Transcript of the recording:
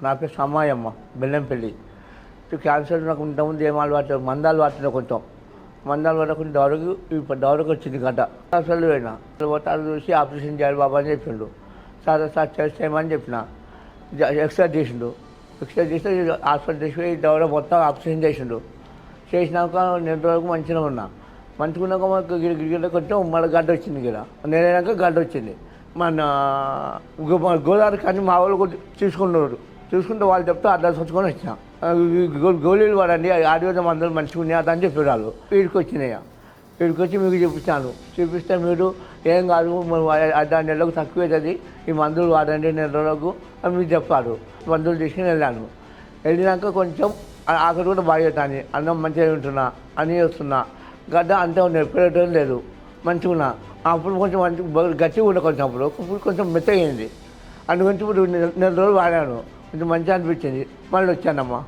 నా పేరు సమ్మాయమ్మ బెల్లంపల్లి. క్యాన్సర్ నాకు ఇంతకుముందు ఏం అలవాటు మందాలు వాడుతున్నా కొంచెం మందాలు పడకుండా డౌరకు వచ్చింది గంట అసలు పోయినా పోతే అది చూసి ఆపరేషన్ చేయాలి బాబా అని చెప్పిండు. సరే సార్ చేసేయమని చెప్పిన. ఎక్స్రే చేసిండు. ఎక్స్రే చేస్తే హాస్పిటల్ చేసి డౌర మొత్తం ఆపరేషన్ చేసిండు. చేసినాక నెల వరకు మంచిగా ఉన్నా. మంచిగా ఉన్నాక గిడ కొంచెం మళ్ళీ గడ్డ వచ్చింది. నేనైనాక గడ్డ వచ్చింది. మన గోదావరి కానీ మా వాళ్ళు చూసుకుంటే వాళ్ళు చెప్తే అడ్రస్ వచ్చుకొని వచ్చిన. గోళీలు వాడండి ఆయుర్వేద మందులు మంచిగా ఉన్నాయి అని చెప్పారు వాళ్ళు. వీడికి వచ్చినాయి. వీడికి వచ్చి మీకు చూపించాను. చూపిస్తే మీరు ఏం కాదు 6 నెలలకు తక్కువ అవుతుంది, ఈ మందులు వాడండి 2 నెలలకు అని మీరు చెప్పారు. మందులు తీసుకుని వెళ్ళాను. వెళ్ళినాక కొంచెం ఆఖరి కూడా బాగా అవుతాను. అన్నం మంచిగా ఉంటున్నా అని వస్తున్నా. గడ్డ అంతే ఉన్నాయి, పెరగటం లేదు, మంచిగా ఉన్నా. అప్పుడు కొంచెం గట్టిగా ఉండే కొంచెం ఇప్పుడు కొంచెం మెత్తగా అయింది. అందుగురించి ఇప్పుడు 2 నెలలు వాడాను. కొంచెం మంచిగా అనిపించింది. మళ్ళీ వచ్చానమ్మా.